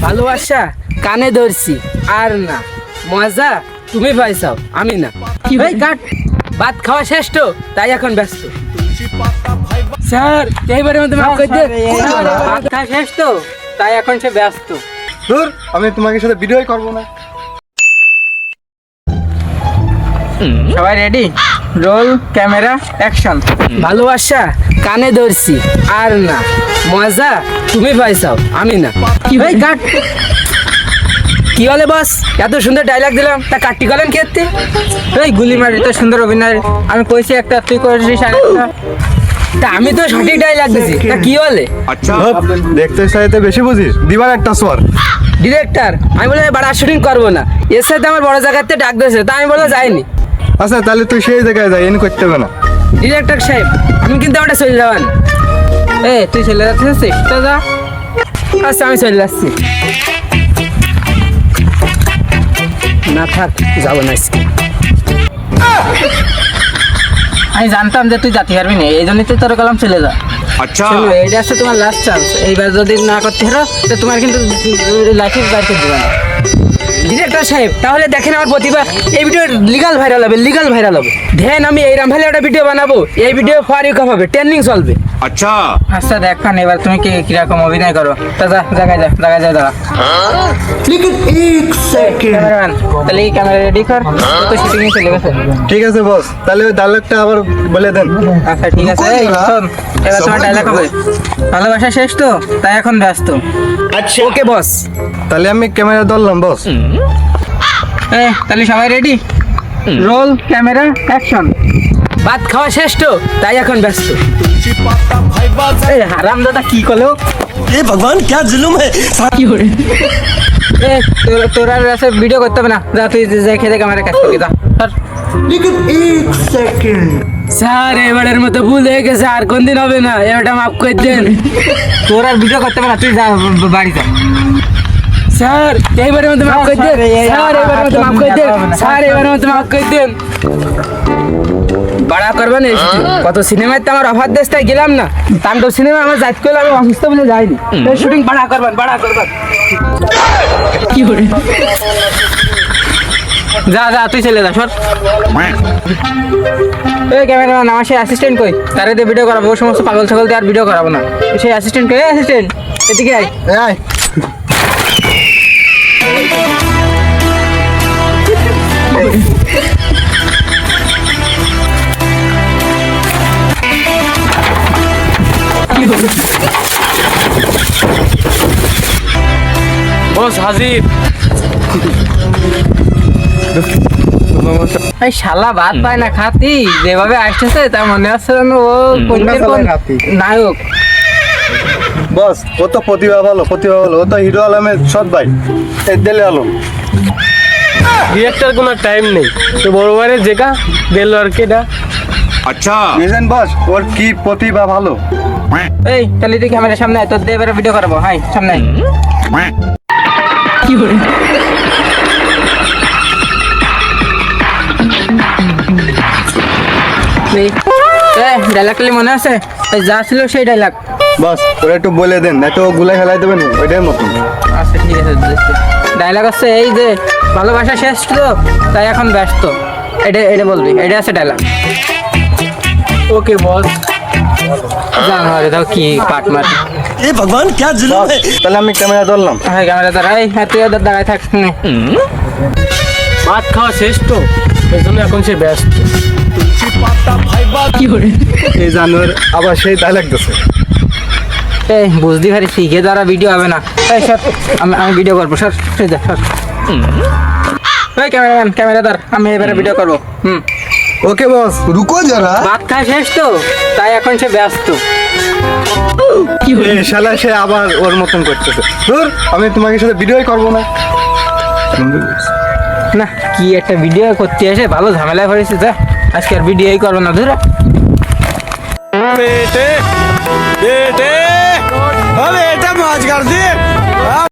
ভালোবাসা কানে ধরছি আর না, মজা তুমি পাইছাও আমি না। কি ভাই কাট, ভাত খাওয়া শেষ তো তাই এখন ব্যস্ত। স্যার এইবারের মধ্যে মাফ করে দেন, ভাত খাওয়া শেষ তো তাই এখন সে ব্যস্ত। ধুর, আমি তোমাকে সাথে ভিডিওই করবো না। সবাই রেডি, রোল ক্যামেরা অ্যাকশন। ভালোবাসা কানে ধরছি আর না, মজা তুমি পাইছাও আমি না। কি ভাই কাট, কি বলে বস, এত সুন্দর ডায়লগ দিলাম তা কাটটি করেন খেতে? এই গুলি মারি তো সুন্দর অভিনয়, আমি কইছি একটা তুই করেছিস আরেকটা। তা আমি তো সঠিক ডায়লগ দিছি, তা কি বলে? আচ্ছা দেখতে চাইতে বেশি বুঝিস, দিবার একটা স্বর। ডিরেক্টর আমি বলে বাড়া শুটিং করবো না, এর সাথে আমার বড় জায়গাতে ডাক দিয়েছে, তা আমি বলে যাইনি। আচ্ছা তাহলে তুই সেই জায়গায় যাই, এনে করতে হবে না। ডিরেক্টর সাহেব আমি কিন্তু ওটা চলে যাবান। এ তুই চলে যাচ্ছিস তো যা। আচ্ছা আমি চলে যাচ্ছি। না থাক, যাবো না আজকে। আমি জানতাম যে তুই যেতে পারবি না, এই জন্যই তুই তোর কলম চলে যা। আচ্ছা এইটা হচ্ছে তোমার লাস্ট চান্স, এইবার যদি না করতে পারো তো তোমার কিন্তু লাইফে বাইরে দেবে না। ডিরেক্টর সাহেব তাহলে দেখেন আমার প্রতিভা, এই ভিডিও লিগাল ভাইরাল হবে, লিগাল ভাইরাল হবে। ধ্যান আমি এইরাম ভাইলে একটা ভিডিও বানাবো, এই ভিডিও ফর ইউ কাপ হবে, ট্রেন্ডিং চলবে। আচ্ছা আচ্ছা দেখান এবার তুমি কি কিরকম অভিনয় করো। তা যা জায়গায় দাঁড়া। ক্যামেরাম্যান তাহলে এই ক্যামেরা রেডি কর, তো শুটিং চলে গেছে। ঠিক আছে বস, তাহলে ওই ডায়লগটা আবার বলে দেন। আচ্ছা ঠিক আছে, এই শোন এবার তোমার ডায়লগ হবে, ভালোবাসা শেষ তো তাই এখন ব্যস্ত। আচ্ছা ওকে বস। তাহলে আমি ক্যামেরা ধরলাম বস। তাহলে সবাই রেডি, রোল ক্যামেরা অ্যাকশন। ভাত খাওয়া শেষ তো তাই এখন ব্যস্ত। এই হারাম দাদা কি করলো? हे भगवान क्या जुल्म है। কি করে তোরা ভিডিও করতে হবে না, যা তুই যাই খেতে ক্যামেরা কাজ করবি যা। স্যার এবারের মতো ভুল হয়ে গেছে, আর কোনদিন হবে না, এবারটা মাফ করে দেন। তোর আর ভিডিও করতে হবে না, তুই যা বাড়ি যা। স্যার এইবারের মতো মাফ করে দেন, স্যার এবারের মতো মাফ করে দেন, স্যার এবারের মতো মাফ করে দেন। বাড়া করবে না, কত সিনেমায় তো আমার অফার দেশ তাই গেলাম না, তাণ্ডব সিনেমা আমার যাইতে করলে আমি অসুস্থ বলে যাইনি। শুটিং বাড়া করবেন। কি করে যা তুই চলে যা সর। এই ক্যামেরাম্যান আমার সেই অ্যাসিস্ট্যান্ট কই, তারে দিয়ে ভিডিও করাবো, ও সমস্ত পাগল ছাগল দিয়ে আর ভিডিও করাবো না। সেই অ্যাসিস্ট্যান্ট কই, অ্যাসিস্ট্যান্ট এদিকে আয়। আয় বস হাজির। এই শালা ভাত পায় না খাতি, যেভাবে আসতেছে তার মনে হচ্ছে যেন ও নায়ক। বস ও তো প্রতিভা ভালো, ও তো হিরো আলমের সৎ ভাই, দিলে আলম। ডিরেক্টর কোনো টাইম নেই তো, বড় বাইরে যেটা দিল আর কেটা। আচ্ছা বুঝলেন বস, ওর কি প্রতিভা ভালো। এই তাহলে তুই ক্যামেরার সামনে আয়, তোর দিয়ে এবারে ভিডিও করাবো। হাই সামনে আয়। কি করে ডায়লগটা মনে আছে? যা ছিল সেই ডায়লগ। বস ওরা একটু বলে দেন, না তো গুলাই ফেলাই দেবেন ওইটার মতন। আচ্ছা ঠিক আছে, ডায়লগ আছে এই যে ভালোবাসা শেষ তো তাই এখন ব্যস্ত, এটা বলবি, এটা আছে ডায়লগ। ওকে বস। জানো আরে দাও কি পাট মার। हे भगवान क्या जुल्म है। তাহলে আমি ক্যামেরা ধরলাম। হ্যাঁ ক্যামেরা দাঁড়াই, হ্যাঁ তুই ওদের দাঁড়ায় থাক। ভাত খাওয়া শেষ তো, এই জন্য এখন সে ব্যস্ত। কি করে এই জানোয়ার আবার সেই ডায়লগ দিচ্ছে। এই বুঝতে পারি শিখে দ্বারা ভিডিও হবে না। এই স্যার আমি ভিডিও করবো স্যার, স্যার। ওই ক্যামেরাম্যান ক্যামেরাদার, আমি এবারে ভিডিও করবো। ওকে বস রুকো যারা। ভাত খাওয়া শেষ তো তাই এখন সে ব্যস্ত। এই শালা সে আবার ওর মতন করতেছে। ধুর, আমি তোমাকে সাথে ভিডিওই করবো না। না কি একটা ভিডিও করতে এসে ভালো ঝামেলায় পড়েছে, যা আজকে আর ভিডিওই করবো না। ধুর बेटे बेटे अब बेटा मौज कर दे।